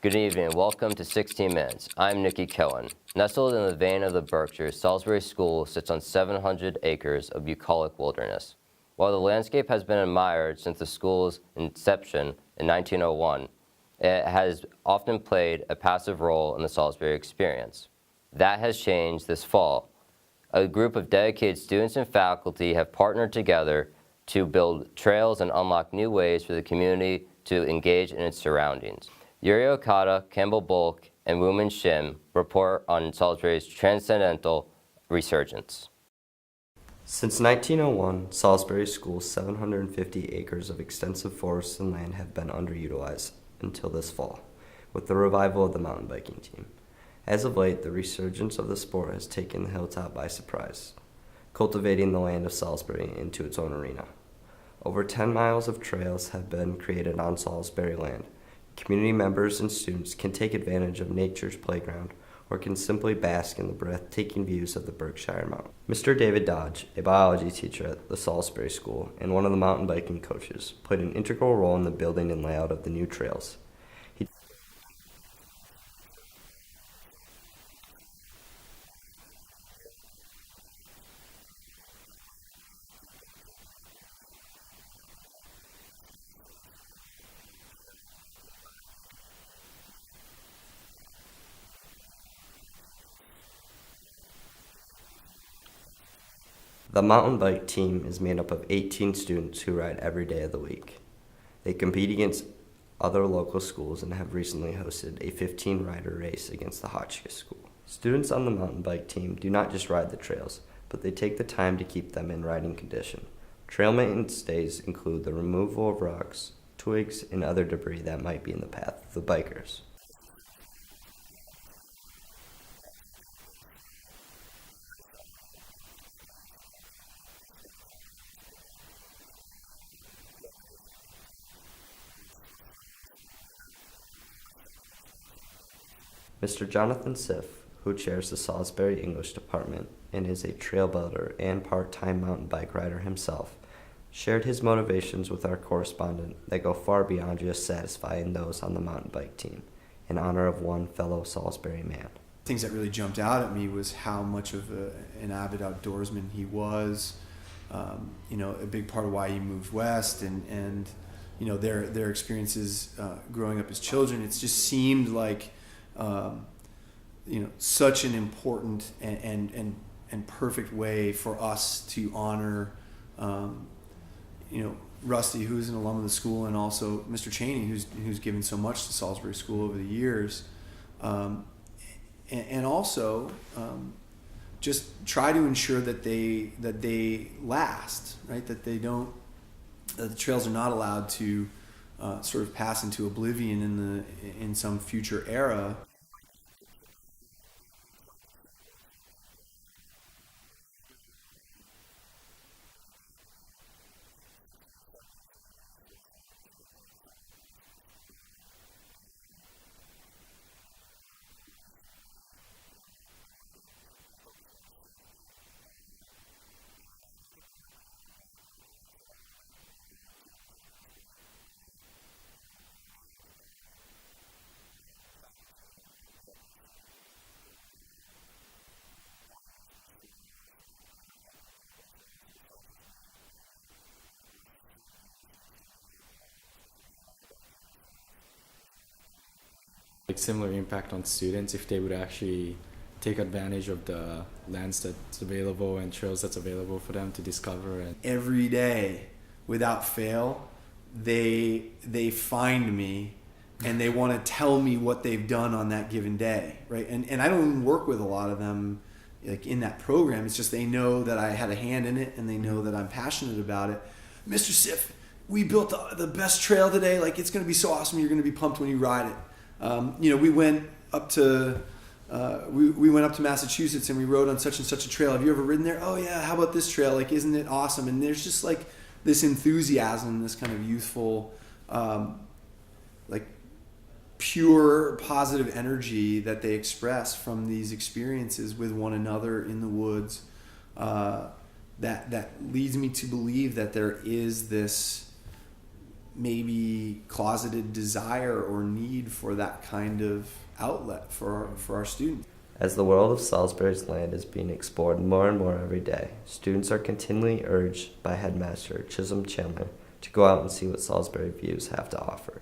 Good evening and welcome to 16 Minutes. I'm Nikki Cohen. Nestled in the vein of the Berkshires, Salisbury School sits on 700 acres of bucolic wilderness. While the landscape has been admired since the school's inception in 1901, it has often played a passive role in the Salisbury experience. That has changed this fall. A group of dedicated students and faculty have partnered together to build trails and unlock new ways for the community to engage in its surroundings. Yuri Okada, Campbell Bulk, and Woomin Shim report on Salisbury's transcendental resurgence. Since 1901, Salisbury School's 750 acres of extensive forests and land have been underutilized until this fall, with the revival of the mountain biking team. As of late, the resurgence of the sport has taken the hilltop by surprise, cultivating the land of Salisbury into its own arena. Over 10 miles of trails have been created on Salisbury land. Community members and students can take advantage of nature's playground or can simply bask in the breathtaking views of the Berkshire Mountains. Mr. David Dodge, a biology teacher at the Salisbury School and one of the mountain biking coaches, played an integral role in the building and layout of the new trails. The mountain bike team is made up of 18 students who ride every day of the week. They compete against other local schools and have recently hosted a 15-rider race against the Hotchkiss School. Students on the mountain bike team do not just ride the trails, but they take the time to keep them in riding condition. Trail maintenance days include the removal of rocks, twigs, and other debris that might be in the path of the bikers. Mr. Jonathan Siff, who chairs the Salisbury English Department and is a trail builder and part-time mountain bike rider himself, shared his motivations with our correspondent that go far beyond just satisfying those on the mountain bike team, in honor of one fellow Salisbury man. Things that really jumped out at me was how much of an avid outdoorsman he was. A big part of why he moved west and their experiences growing up as children. It just seemed like such an important and perfect way for us to honor, Rusty, who's an alum of the school, and also Mr. Cheney, who's given so much to Salisbury School over the years, and also just try to ensure that they last, right? That the trails are not allowed to sort of pass into oblivion in some future era. Like similar impact on students if they would actually take advantage of the lands that's available and trails that's available for them to discover. And every day, without fail, they find me and they want to tell me what they've done on that given day, right? And I don't even work with a lot of them like in that program. It's just they know that I had a hand in it and they know that I'm passionate about it. Mr. Siff, we built the best trail today. Like, it's going to be so awesome. You're going to be pumped when you ride it. We went up to we went up to Massachusetts and we rode on such and such a trail. Have you ever ridden there? Oh yeah. How about this trail? Like, isn't it awesome? And there's just like this enthusiasm, this kind of youthful, like pure positive energy that they express from these experiences with one another in the woods. That leads me to believe that there is this maybe closeted desire or need for that kind of outlet for our students. As the world of Salisbury's land is being explored more and more every day, students are continually urged by Headmaster Chisholm Chandler to go out and see what Salisbury views have to offer.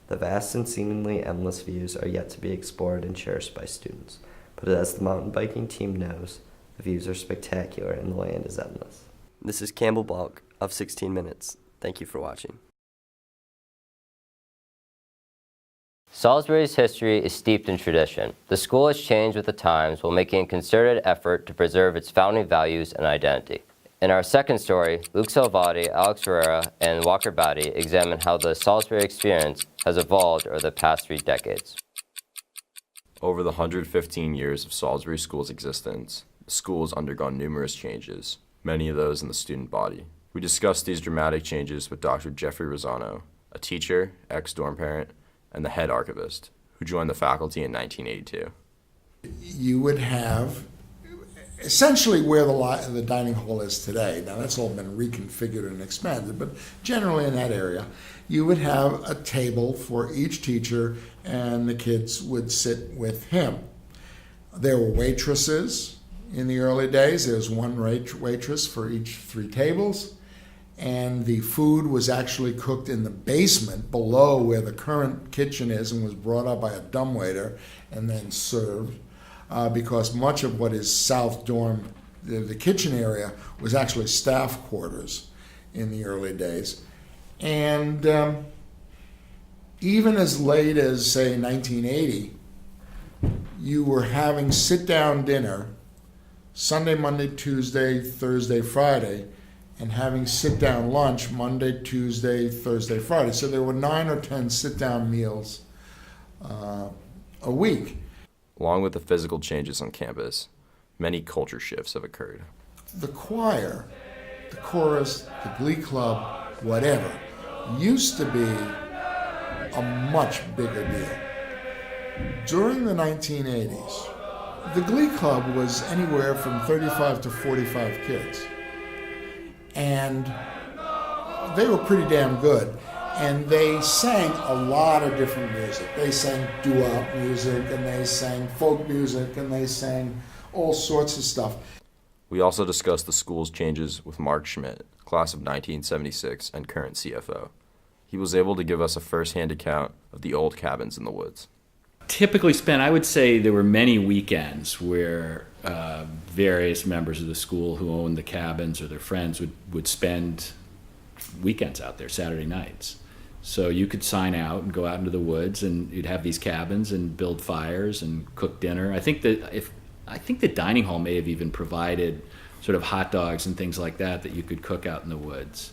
The vast and seemingly endless views are yet to be explored and cherished by students, but as the mountain biking team knows, the views are spectacular and the land is endless. This is Campbell Balk of 16 Minutes. Thank you for watching. Salisbury's history is steeped in tradition. The school has changed with the times while making a concerted effort to preserve its founding values and identity. In our second story, Luke Salvati, Alex Ferreira, and Walker Batty examine how the Salisbury experience has evolved over the past 3 decades. Over the 115 years of Salisbury School's existence, the school has undergone numerous changes, many of those in the student body. We discussed these dramatic changes with Dr. Jeffrey Rosano, a teacher, ex-dorm parent, and the head archivist, who joined the faculty in 1982. You would have essentially where the dining hall is today. Now that's all been reconfigured and expanded, but generally in that area, you would have a table for each teacher and the kids would sit with him. There were waitresses in the early days. There was one waitress for each 3 tables. And the food was actually cooked in the basement below where the current kitchen is and was brought up by a dumbwaiter and then served because much of what is South Dorm, the kitchen area, was actually staff quarters in the early days. And even as late as, say, 1980, you were having sit-down dinner Sunday, Monday, Tuesday, Thursday, Friday, and having sit-down lunch Monday, Tuesday, Thursday, Friday. So there were 9 or 10 sit-down meals a week. Along with the physical changes on campus, many culture shifts have occurred. The choir, the chorus, the glee club, whatever, used to be a much bigger deal. During the 1980s, the glee club was anywhere from 35 to 45 kids. And they were pretty damn good. And they sang a lot of different music. They sang doo-wop music, and they sang folk music, and they sang all sorts of stuff. We also discussed the school's changes with Mark Schmidt, class of 1976 and current CFO. He was able to give us a first-hand account of the old cabins in the woods. Typically spent, I would say there were many weekends where various members of the school who owned the cabins or their friends would spend weekends out there, Saturday nights. So you could sign out and go out into the woods, and you'd have these cabins and build fires and cook dinner. I think the dining hall may have even provided sort of hot dogs and things like that you could cook out in the woods.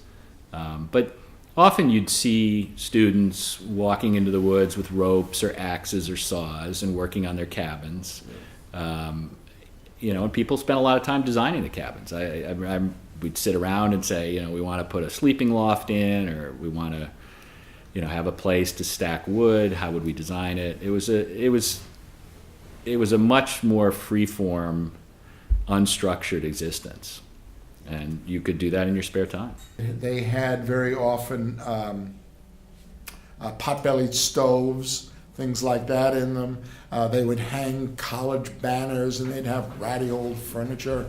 But often you'd see students walking into the woods with ropes or axes or saws and working on their cabins. And people spent a lot of time designing the cabins. We'd sit around and say, we want to put a sleeping loft in, or we want to, have a place to stack wood. How would we design it? It was a much more free-form, unstructured existence, and you could do that in your spare time. They had very often pot-bellied stoves, things like that in them. They would hang college banners, and they'd have ratty old furniture.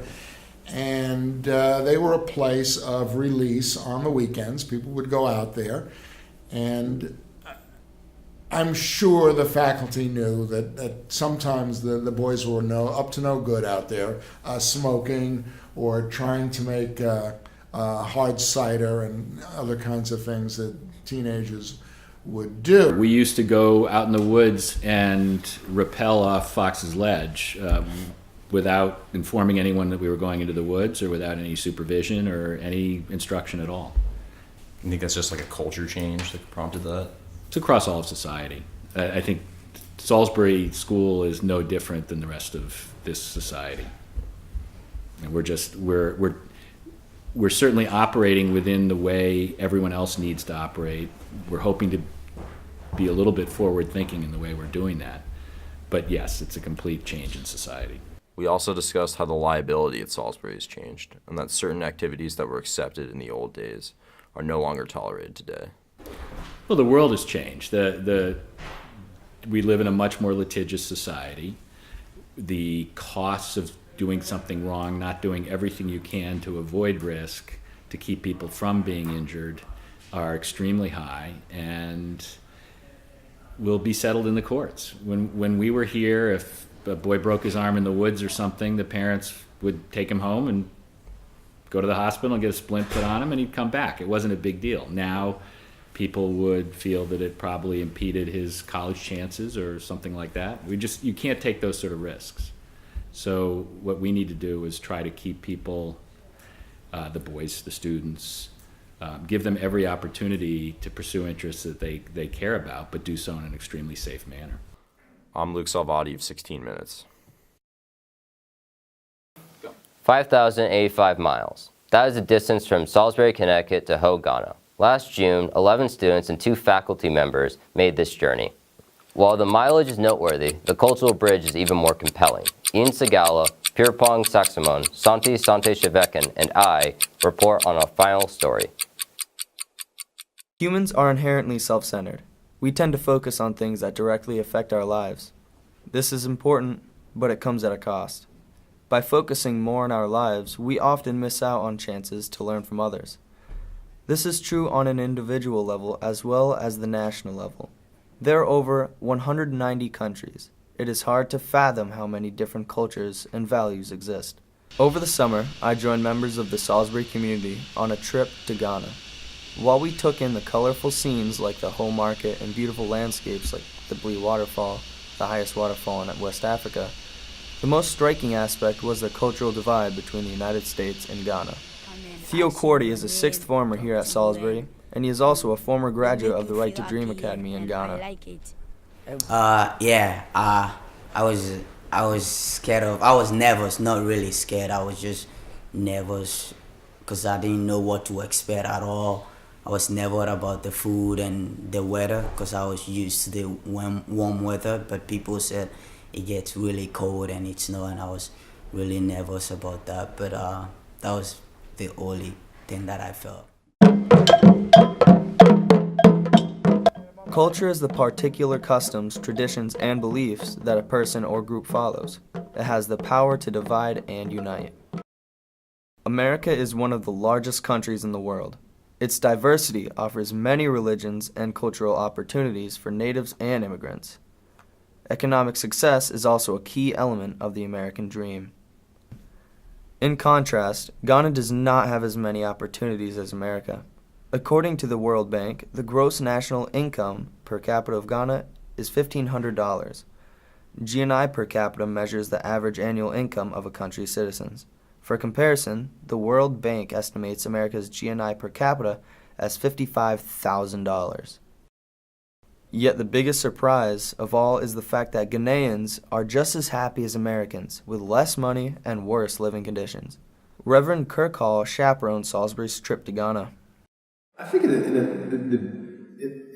And they were a place of release on the weekends. People would go out there. And I'm sure the faculty knew that sometimes the boys were up to no good out there, smoking or trying to make hard cider and other kinds of things that teenagers would do. We used to go out in the woods and rappel off Fox's Ledge without informing anyone that we were going into the woods, or without any supervision or any instruction at all. You think that's just like a culture change that prompted that? It's across all of society. I think Salisbury School is no different than the rest of this society. And we're certainly operating within the way everyone else needs to operate. We're hoping to be a little bit forward thinking in the way we're doing that. But yes, it's a complete change in society. We also discussed how the liability at Salisbury has changed, and that certain activities that were accepted in the old days are no longer tolerated today. Well, the world has changed. We live in a much more litigious society. The costs of doing something wrong, not doing everything you can to avoid risk, to keep people from being injured, are extremely high and will be settled in the courts. When we were here, if a boy broke his arm in the woods or something, the parents would take him home and go to the hospital and get a splint put on him, and he'd come back. It wasn't a big deal. Now, people would feel that it probably impeded his college chances or something like that. You can't take those sort of risks. So what we need to do is try to keep people, the boys, the students, give them every opportunity to pursue interests that they care about, but do so in an extremely safe manner. I'm Luke Salvati of 16 Minutes. 5,085 miles. That is the distance from Salisbury, Connecticut to Ho, Ghana. Last June, 11 students and 2 faculty members made this journey. While the mileage is noteworthy, the cultural bridge is even more compelling. Ian Segala, Pierpong Saxamon, Santi Sante Shevekan, and I report on our final story. Humans are inherently self-centered. We tend to focus on things that directly affect our lives. This is important, but it comes at a cost. By focusing more on our lives, we often miss out on chances to learn from others. This is true on an individual level as well as the national level. There are over 190 countries. It is hard to fathom how many different cultures and values exist. Over the summer, I joined members of the Salisbury community on a trip to Ghana. While we took in the colorful scenes like the Ho Market and beautiful landscapes like the Blue Waterfall, the highest waterfall in West Africa, the most striking aspect was the cultural divide between the United States and Ghana. Theo Quartey is a 6th former here at Salisbury, and he is also a former graduate of the Right to Dream Academy in Ghana. I was scared of. I was nervous, not really scared. I was just nervous because I didn't know what to expect at all. I was nervous about the food and the weather because I was used to the warm weather, but people said it gets really cold and it's snow, and I was really nervous about that. But that was the only thing that I felt. Culture is the particular customs, traditions, and beliefs that a person or group follows. It has the power to divide and unite. America is one of the largest countries in the world. Its diversity offers many religions and cultural opportunities for natives and immigrants. Economic success is also a key element of the American dream. In contrast, Ghana does not have as many opportunities as America. According to the World Bank, the gross national income per capita of Ghana is $1,500. GNI per capita measures the average annual income of a country's citizens. For comparison, the World Bank estimates America's GNI per capita as $55,000. Yet the biggest surprise of all is the fact that Ghanaians are just as happy as Americans, with less money and worse living conditions. Reverend Kirk Hall chaperoned Salisbury's trip to Ghana. I think in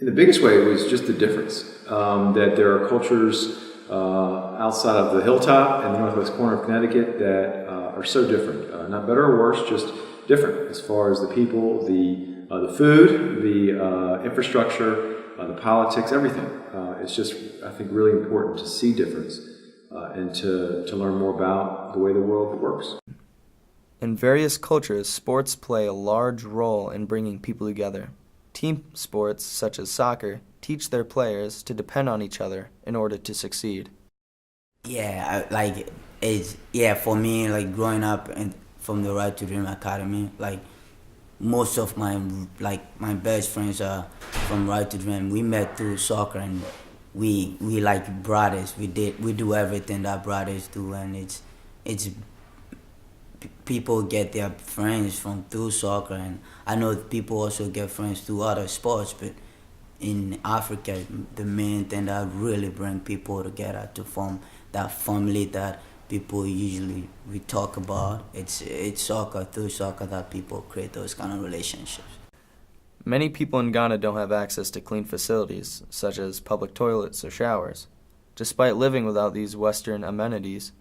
the biggest way it was just the difference, that there are cultures outside of the hilltop and the northwest corner of Connecticut that are so different, not better or worse, just different as far as the people, the food, the infrastructure, the politics, everything. It's just, I think, really important to see difference and to learn more about the way the world works. In various cultures, sports play a large role in bringing people together. Team sports, such as soccer, teach their players to depend on each other in order to succeed. For me, like growing up from the Right to Dream Academy, like most of my best friends are from Right to Dream. We met through soccer, and we like brothers. We do everything that brothers do, and it's people get their friends from through soccer, and I know people also get friends through other sports, but in Africa, the main thing that really bring people together to form that family that people usually we talk about, it's soccer, through soccer that people create those kind of relationships. Many people in Ghana don't have access to clean facilities, such as public toilets or showers. Despite living without these Western amenities,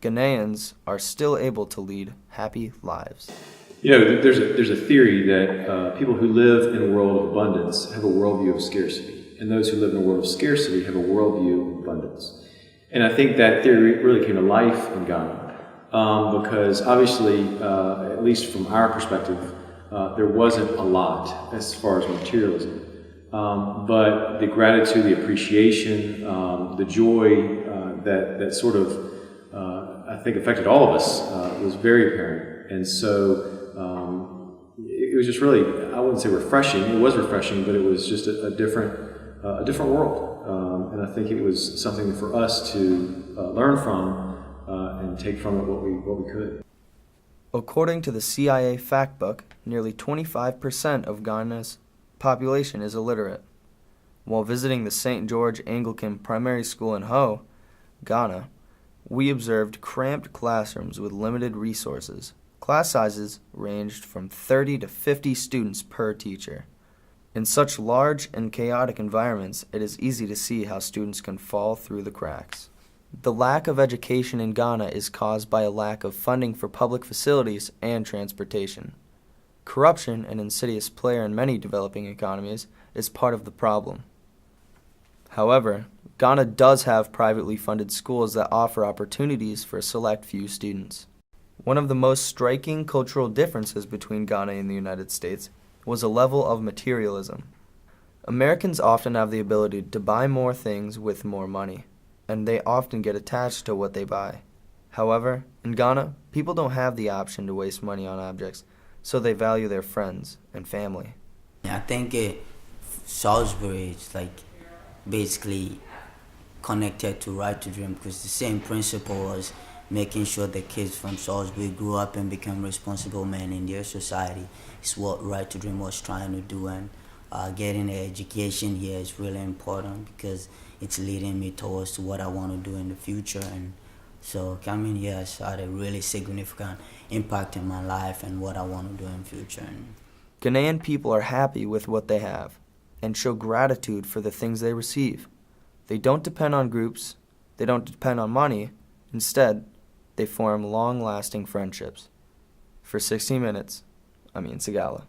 Ghanaians are still able to lead happy lives. There's a theory that people who live in a world of abundance have a worldview of scarcity, and those who live in a world of scarcity have a worldview of abundance. And I think that theory really came to life in Ghana because obviously, at least from our perspective, there wasn't a lot as far as materialism. But the gratitude, the appreciation, the joy that sort of, I think, affected all of us was very apparent. And so it was just really, I wouldn't say refreshing. It was refreshing, but it was just a different world. And I think it was something for us to learn from and take from it what we could. According to the CIA fact book, nearly 25% of Ghana's population is illiterate. While visiting the St. George Anglican Primary School in Ho, Ghana, we observed cramped classrooms with limited resources. Class sizes ranged from 30 to 50 students per teacher. In such large and chaotic environments, it is easy to see how students can fall through the cracks. The lack of education in Ghana is caused by a lack of funding for public facilities and transportation. Corruption, an insidious player in many developing economies, is part of the problem. However, Ghana does have privately funded schools that offer opportunities for a select few students. One of the most striking cultural differences between Ghana and the United States was a level of materialism. Americans often have the ability to buy more things with more money, and they often get attached to what they buy. However, in Ghana, people don't have the option to waste money on objects, so they value their friends and family. I think Salisbury is like basically connected to Right to Dream because the same principle was making sure the kids from Salisbury grew up and become responsible men in their society is what Right to Dream was trying to do. And getting an education here is really important because it's leading me towards what I want to do in the future. And so coming here has had a really significant impact in my life and what I want to do in the future. Ghanaian people are happy with what they have and show gratitude for the things they receive. They don't depend on groups, they don't depend on money. Instead, they form long-lasting friendships. For 60 Minutes, I'm Ian Segala.